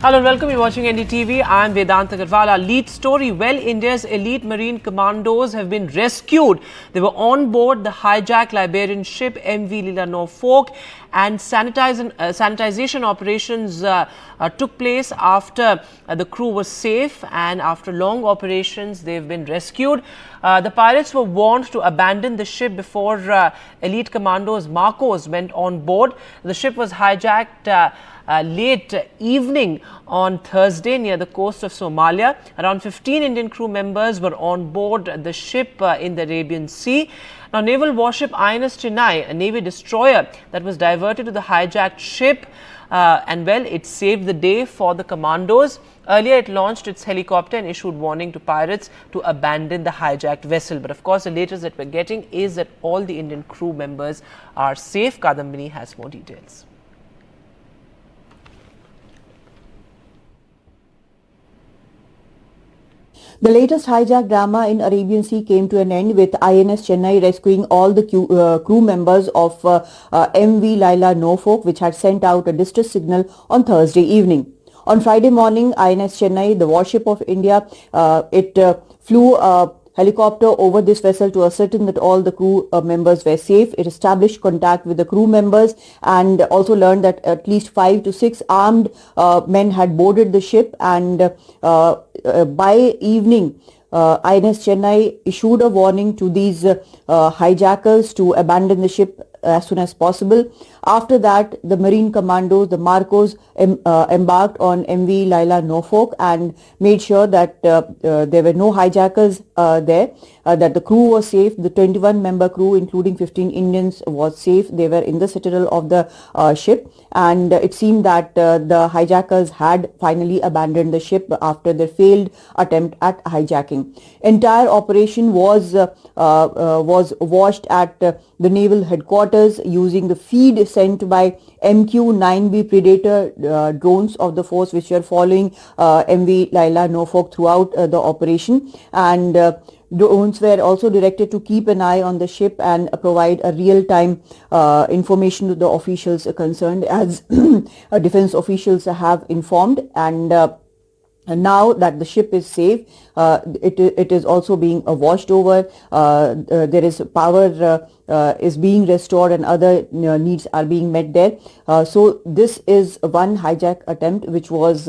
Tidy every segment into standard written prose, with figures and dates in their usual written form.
Hello and welcome. You're watching NDTV. I'm Vedant Agarwal. Our lead story: well, India's elite marine commandos have been rescued. They were on board the hijacked Liberian ship MV Leela Norfolk, and sanitization operations took place after the crew was safe, and after long operations they've been rescued. The pirates were warned to abandon the ship before elite commandos MARCOS went on board. The ship was hijacked late evening on Thursday near the coast of Somalia. Around 15 Indian crew members were on board the ship in the Arabian Sea. Now, naval warship INS Chennai, a Navy destroyer that was diverted to the hijacked ship, and well, it saved the day for the commandos. Earlier, it launched its helicopter and issued warning to pirates to abandon the hijacked vessel. But of course, the latest that we're getting is that all the Indian crew members are safe. Kadambini has more details. The latest hijack drama in Arabian Sea came to an end with INS Chennai rescuing all the crew members of MV Leela Norfolk, which had sent out a distress signal on Thursday evening. On Friday morning, INS Chennai, the warship of India, it flew a helicopter over this vessel to ascertain that all the crew members were safe. It established contact with the crew members and also learned that at least 5 to 6 armed men had boarded the ship, and by evening, INS Chennai issued a warning to these hijackers to abandon the ship as soon as possible. After that, the Marine Commandos, the MARCOS, embarked on MV Leela Norfolk and made sure that there were no hijackers there, that the crew was safe. The 21-member crew, including 15 Indians, was safe. They were in the citadel of the ship, and it seemed that the hijackers had finally abandoned the ship after their failed attempt at hijacking. Entire operation was watched at the naval headquarters using the feed sent by MQ-9B Predator drones of the force, which were following MV Leela Norfolk throughout the operation. And drones were also directed to keep an eye on the ship and provide a real-time information to the officials concerned, as defense officials have informed. And now that the ship is safe, it is also being washed over. There is power is being restored, and other needs are being met there. So this is one hijack attempt which was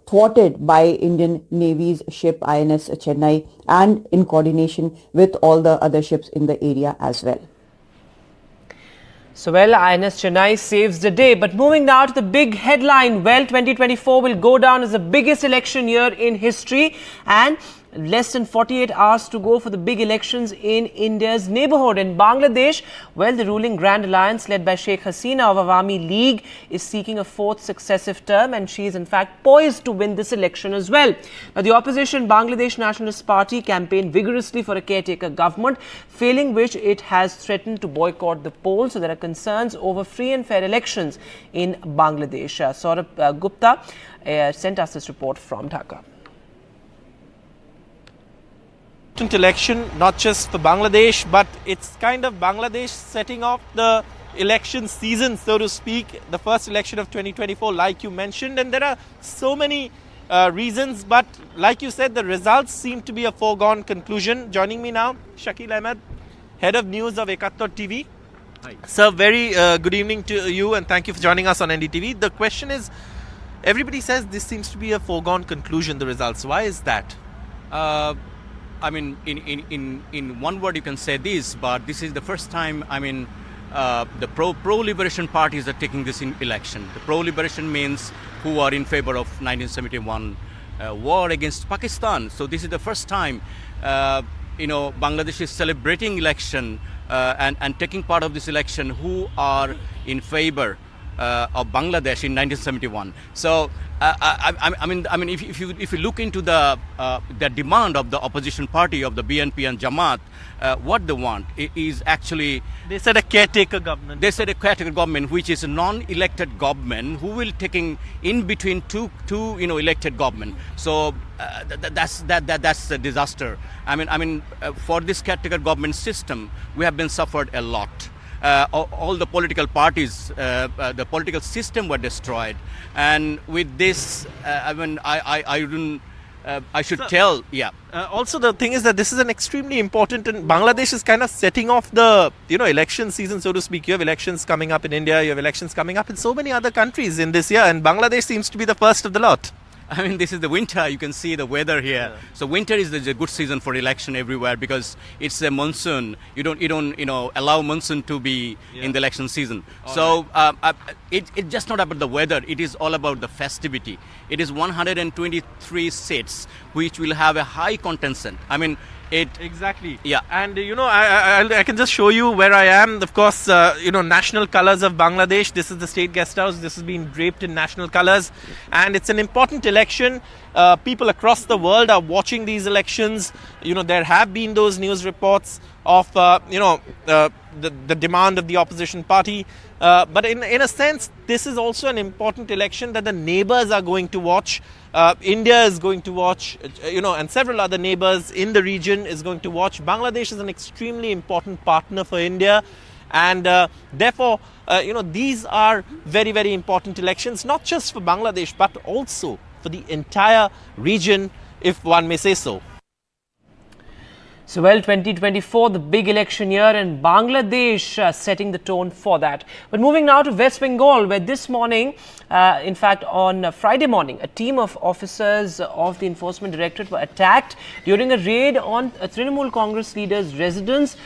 thwarted by Indian Navy's ship INS Chennai, and in coordination with all the other ships in the area as well. So, well, INS Chennai saves the day. But moving now to the big headline, well, 2024 will go down as the biggest election year in history, and less than 48 hours to go for the big elections in India's neighborhood. In Bangladesh, well, the ruling Grand Alliance led by Sheikh Hasina of Awami League is seeking a 4th successive term, and she is in fact poised to win this election as well. Now, the opposition Bangladesh Nationalist Party campaigned vigorously for a caretaker government, failing which it has threatened to boycott the polls. So there are concerns over free and fair elections in Bangladesh. Saurabh Gupta sent us this report from Dhaka. Election, not just for Bangladesh, but it's kind of Bangladesh setting off the election season, so to speak, the first election of 2024, like you mentioned. And there are so many reasons, but like you said, the results seem to be a foregone conclusion. Joining me now, Shakil Ahmed, head of news of Ekattor TV. Hi. Sir, very good evening to you, and thank you for joining us on NDTV. The question is, everybody says this seems to be a foregone conclusion, the results. Why is that? I mean, in one word you can say this, but this is the first time, the pro-liberation parties are taking this in election. The pro-liberation means who are in favor of 1971 war against Pakistan. So this is the first time, Bangladesh is celebrating election and taking part of this election who are in favor of Bangladesh in 1971. So if you look into the demand of the opposition party of the BNP and Jamaat, what they want is actually, they said a caretaker government. They said a caretaker government, which is a non-elected government who will taking in between two elected government. So that's a disaster. For this caretaker government system, we have been suffered a lot. all the political parties, the political system were destroyed. And with this, I should tell, yeah. Also, the thing is that this is an extremely important, and Bangladesh is kind of setting off the election season, so to speak. You have elections coming up in India, you have elections coming up in so many other countries in this year, and Bangladesh seems to be the first of the lot. I mean, this is the winter. You can see the weather here. Yeah. So winter is the good season for election everywhere because it's a monsoon. You don't allow monsoon to be in the election season. It's just not about the weather. It is all about the festivity. It is 123 seats which will have a high contingent. I mean, Exactly. Yeah. And I can just show you where I am. Of course, national colors of Bangladesh. This is the state guest house. This has been draped in national colors, and it's an important election. People across the world are watching these elections. There have been those news reports of the demand of the opposition party. But in a sense, this is also an important election that the neighbors are going to watch. India is going to watch, and several other neighbors in the region is going to watch. Bangladesh is an extremely important partner for India. And therefore, these are very, very important elections, not just for Bangladesh, but also for the entire region, if one may say so. So, 2024, the big election year, and Bangladesh setting the tone for that. But moving now to West Bengal, where this morning, in fact, on Friday morning, a team of officers of the Enforcement Directorate were attacked during a raid on a Trinamool Congress leader's residence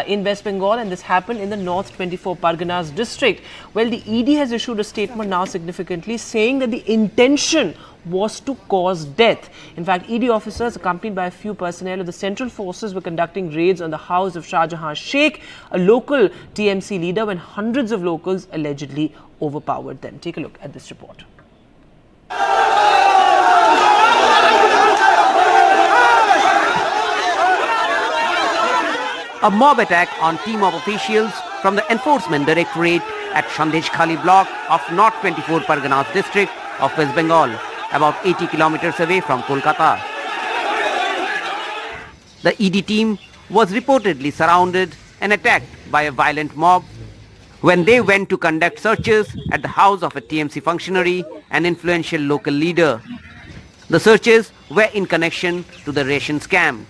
in West Bengal, and this happened in the North 24 Parganas district. Well, the ED has issued a statement now significantly saying that the intention was to cause death. In fact, ED officers accompanied by a few personnel of the Central Forces were conducting raids on the house of Shah Jahan Sheikh, a local TMC leader, when hundreds of locals allegedly overpowered them. Take a look at this report. A mob attack on team of officials from the Enforcement Directorate at Sandeshkhali block of North 24 Parganas district of West Bengal, about 80 kilometers away from Kolkata. The ED team was reportedly surrounded and attacked by a violent mob when they went to conduct searches at the house of a TMC functionary and influential local leader. The searches were in connection to the ration scam.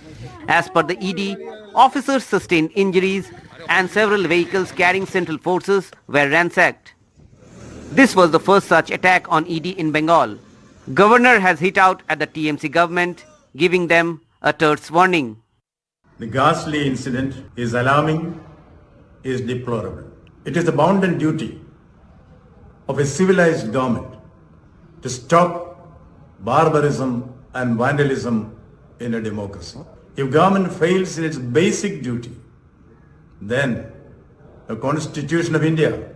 As per the ED, officers sustained injuries and several vehicles carrying Central Forces were ransacked. This was the first such attack on ED in Bengal. Governor has hit out at the TMC government, giving them a terse warning. The ghastly incident is alarming, is deplorable. It is the bounden duty of a civilized government to stop barbarism and vandalism in a democracy. If government fails in its basic duty, then the Constitution of India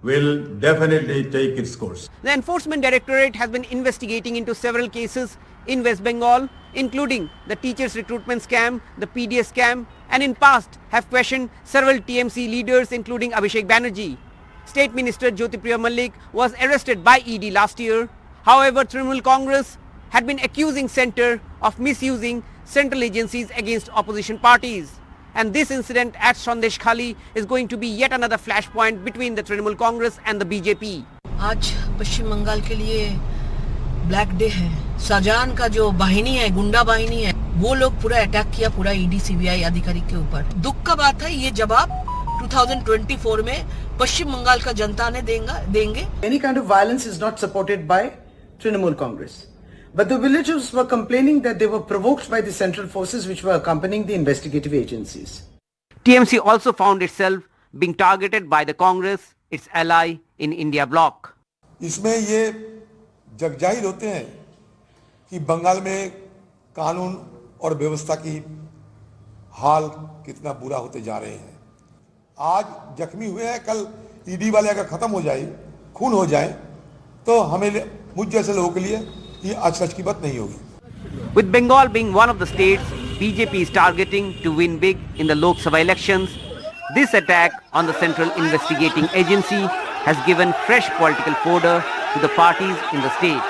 will definitely take its course. The Enforcement Directorate has been investigating into several cases in West Bengal, including the teachers recruitment scam, the PDS scam, and in past have questioned several TMC leaders including Abhishek Banerjee. State Minister Jyotipriya Malik was arrested by ED last year. However, Trinamool Congress had been accusing Centre of misusing central agencies against opposition parties. And this incident at Sandeshkhali is going to be yet another flashpoint between the Trinamool Congress and the BJP. आज पश्चिम बंगाल के लिए black day है। शाहजहां का जो बाहिनी है, गुंडा बाहिनी है, वो लोग पूरा अटैक किया पूरा ईडी सीबीआई अधिकारी के ऊपर। दुख का बात है, ये जवाब 2024 में पश्चिम बंगाल का जनता ने देंगे। Any kind of violence is not supported by Trinamool Congress. But the villagers were complaining that they were provoked by the central forces which were accompanying the investigative agencies. TMC also found itself being targeted by the Congress, its ally in India bloc. इसमें ये जगजाहिर होते हैं कि बंगाल में कानून और व्यवस्था की हाल कितना बुरा होते जा रहे हैं। आज जख्मी हुए हैं, कल ईडी वाले अगर खत्म हो जाए, खून हो जाए, तो हमें मुझ जैसे लोगों के लिए ये आज की बात नहीं होगी। With Bengal being one of the states BJP is targeting to win big in the Lok Sabha elections, this attack on the Central Investigating Agency has given fresh political fodder to the parties in the state.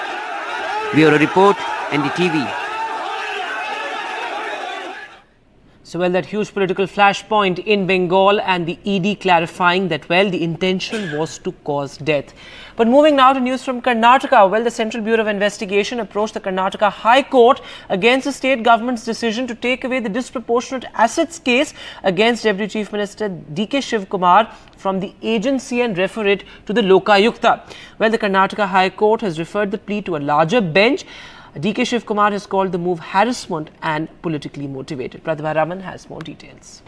Bureau Report, NDTV. So, well, that huge political flashpoint in Bengal and the ED clarifying that, well, the intention was to cause death. But moving now to news from Karnataka, well, the Central Bureau of Investigation approached the Karnataka High Court against the state government's decision to take away the disproportionate assets case against Deputy Chief Minister D.K. Shivakumar from the agency and refer it to the Lokayukta. Well, the Karnataka High Court has referred the plea to a larger bench. D.K. Shivakumar has called the move harassment and politically motivated. Pratibha Raman has more details.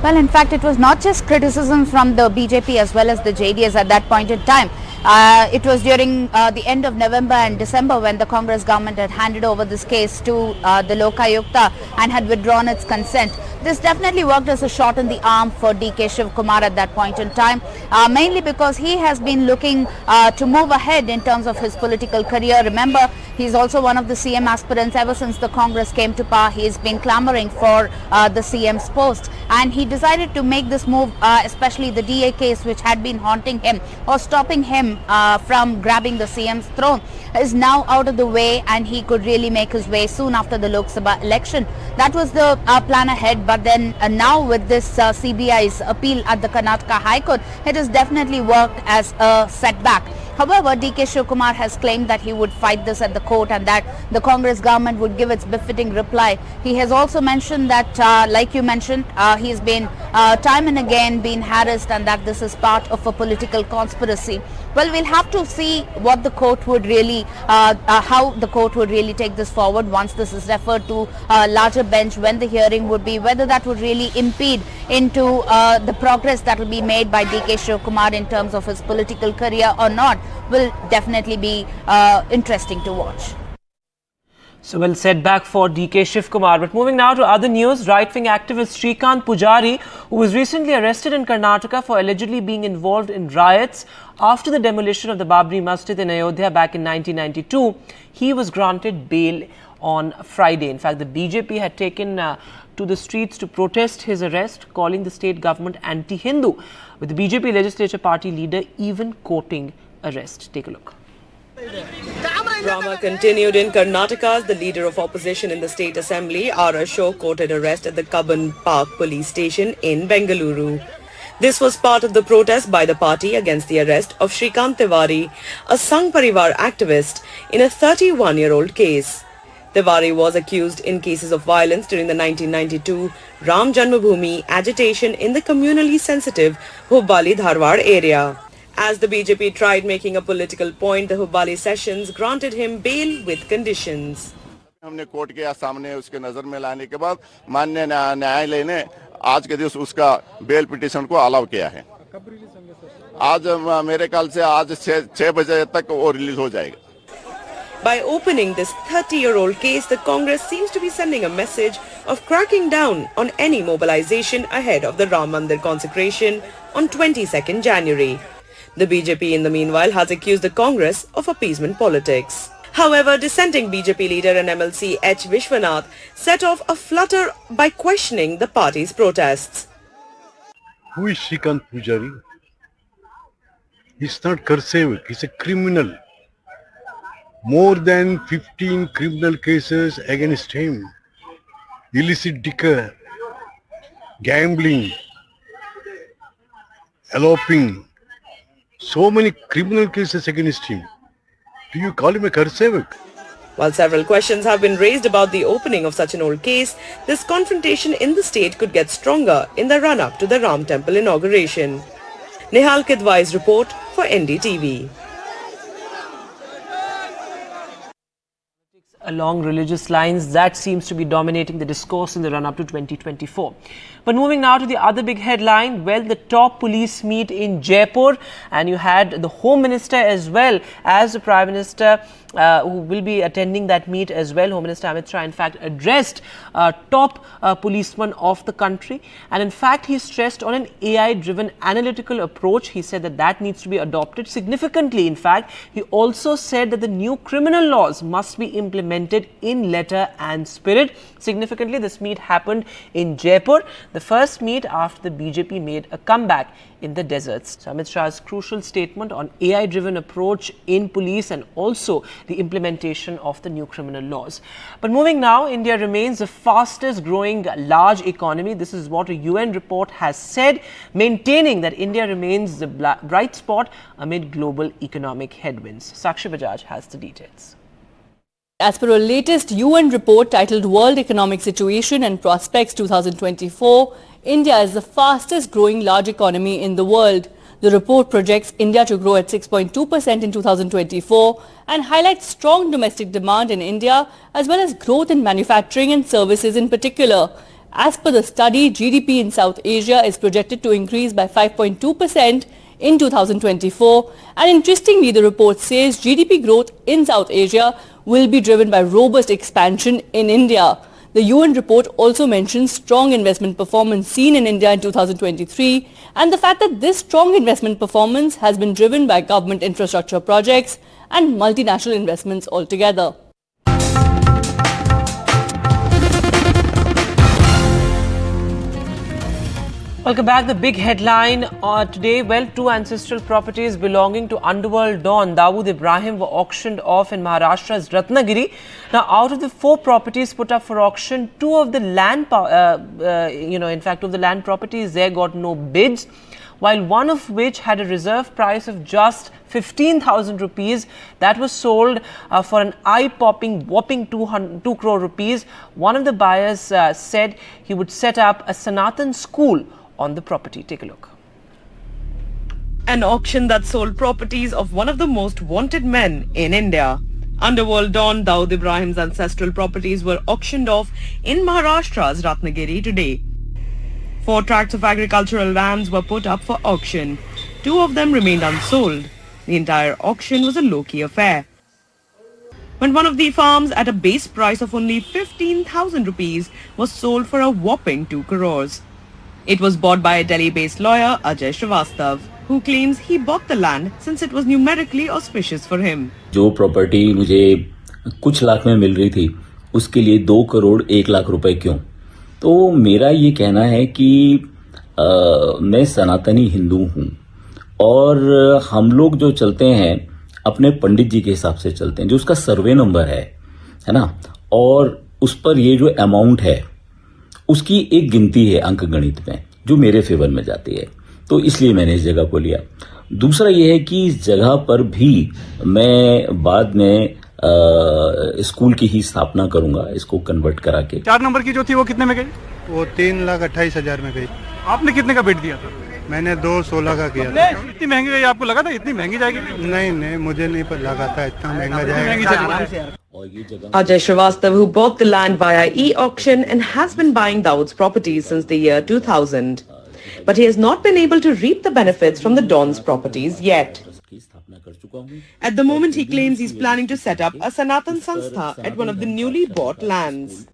Well, in fact, it was not just criticism from the BJP as well as the JDS at that point in time. It was during the end of November and December when the Congress government had handed over this case to the Lokayukta and had withdrawn its consent. This definitely worked as a shot in the arm for D.K. Shivakumar at that point in time, mainly because he has been looking to move ahead in terms of his political career. Remember, he's also one of the CM aspirants ever since the Congress came to power. He's been clamoring for the CM's post, and he decided to make this move, especially the DA case which had been haunting him or stopping him from grabbing the CM's throne, is now out of the way, and he could really make his way soon after the Lok Sabha election. That was the plan ahead, but then now with this CBI's appeal at the Karnataka High Court, it has definitely worked as a setback. However, D.K. Shivakumar has claimed that he would fight this at the court and that the Congress government would give its befitting reply. He has also mentioned that, like you mentioned, he's been time and again been harassed and that this is part of a political conspiracy. Well, we'll have to see what the court would really, how the court would really take this forward once this is referred to a larger bench, when the hearing would be, whether that would really impede into the progress that will be made by D.K. Shivakumar in terms of his political career or not, will definitely be interesting to watch. So, well, setback for D.K. Shivakumar. But moving now to other news, right-wing activist Shrikant Pujari, who was recently arrested in Karnataka for allegedly being involved in riots after the demolition of the Babri Masjid in Ayodhya back in 1992, he was granted bail on Friday. In fact, the BJP had taken to the streets to protest his arrest, calling the state government anti-Hindu, with the BJP legislature party leader even quoting arrest. Take a look. Drama continued in Karnataka as the leader of opposition in the state assembly, R. Ashok, quoted arrest at the Cubbon Park police station in Bengaluru. This was part of the protest by the party against the arrest of Shrikant Tiwari, a Sangh Parivar activist, in a 31-year-old case. Tiwari was accused in cases of violence during the 1992 Ram Janmabhoomi agitation in the communally sensitive Hubballi-Dharwad area. As the BJP tried making a political point, the Hubballi sessions granted him bail with conditions. हमने court के सामने उसके नजर में लाने के बाद माननीय न्यायालय ने आज के दिवस उसका बेल पिटीशन को अलाउ किया है। आज मेरे ख्याल से आज 6 बजे तक वो रिलीज हो जाएगा। By opening this 30-year-old case, the Congress seems to be sending a message of cracking down on any mobilization ahead of the Ram Mandir consecration on 22nd January. The BJP, in the meanwhile, has accused the Congress of appeasement politics. However, dissenting BJP leader and MLC H. Vishwanath set off a flutter by questioning the party's protests. Who is Shrikant Pujari? He's not Karsevak, he's a criminal. More than 15 criminal cases against him. Illicit liquor, gambling, eloping. So many criminal cases against him. Do you call him a Karsevak? While several questions have been raised about the opening of such an old case, this confrontation in the state could get stronger in the run-up to the Ram Temple inauguration. Nihal Kidwai's report for NDTV. Along religious lines, that seems to be dominating the discourse in the run-up to 2024. But moving now to the other big headline, well, the top police meet in Jaipur, and you had the Home Minister as well as the Prime Minister who will be attending that meet as well. Home Minister Amit Shah, in fact, addressed top policemen of the country, and in fact, he stressed on an AI-driven analytical approach. He said that that needs to be adopted significantly. In fact, he also said that the new criminal laws must be implemented implemented in letter and spirit. Significantly, this meet happened in Jaipur, the first meet after the BJP made a comeback in the deserts. So Amit Shah's crucial statement on AI-driven approach in police and also the implementation of the new criminal laws. But moving now, India remains the fastest growing large economy. This is what a UN report has said, maintaining that India remains the bright spot amid global economic headwinds. Sakshi Bajaj has the details. As per a latest UN report titled World Economic Situation and Prospects 2024, India is the fastest growing large economy in the world. The report projects India to grow at 6.2% in 2024 and highlights strong domestic demand in India as well as growth in manufacturing and services in particular. As per the study, GDP in South Asia is projected to increase by 5.2% in 2024, and interestingly, the report says GDP growth in South Asia will be driven by robust expansion in India. The UN report also mentions strong investment performance seen in India in 2023 and the fact that this strong investment performance has been driven by government infrastructure projects and multinational investments altogether. Welcome back. The big headline today, well, two ancestral properties belonging to underworld don Dawood Ibrahim were auctioned off in Maharashtra's Ratnagiri. Now, out of the 4 properties put up for auction, 2 of the land, of the land properties there got no bids, while one of which had a reserve price of just 15,000 rupees. That was sold for an eye-popping, whopping 2 crore rupees. One of the buyers said he would set up a Sanatan school on the property. Take a look. An auction that sold properties of one of the most wanted men in India. Underworld don Dawood Ibrahim's ancestral properties were auctioned off in Maharashtra's Ratnagiri today. 4 tracts of agricultural lands were put up for auction. 2 of them remained unsold. The entire auction was a low-key affair. When one of the farms at a base price of only 15,000 rupees was sold for a whopping 2 crores. It was bought by a Delhi-based lawyer, Ajay Srivastav, who claims he bought the land since it was numerically auspicious for him. जो property मुझे कुछ लाख में मिल रही थी, उसके लिए 2 करोड़ 1 लाख रुपए क्यों? तो मेरा ये कहना है कि मैं सनातनी हिंदू हूँ और हम लोग जो चलते हैं अपने पंडित जी के हिसाब से चलते हैं, जो उसका सर्वे नंबर है ना, और उस पर ये जो अमाउंट है उसकी एक गिनती है अंक गणित में जो मेरे फेवर में जाती है, तो इसलिए मैंने इस जगह को लिया। दूसरा ये है कि इस जगह पर भी मैं बाद में स्कूल की ही स्थापना करूंगा, इसको कन्वर्ट करा के। 4 नंबर की जो थी वो कितने में गई? वो 3,28,000 में गई। आपने कितने का बिड दिया था? मैंने 2,16 का किया था। इतनी महंगी गई? आपको लगा था इतनी महंगी जाएगी? नहीं, मुझे नहीं लगा था इतना महंगा जाएगा। Ajay Srivastav, who bought the land via e-auction and has been buying Dawood's properties since the year 2000. But he has not been able to reap the benefits from the Don's properties yet. At the moment, he claims he's planning to set up a Sanatan Sanstha at one of the newly bought lands.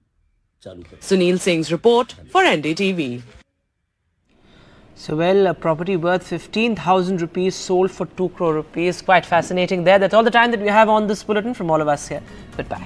Sunil Singh's report for NDTV. So, well, a property worth 15,000 rupees sold for 2 crore rupees. Quite fascinating there. That's all the time that we have on this bulletin from all of us here. Goodbye.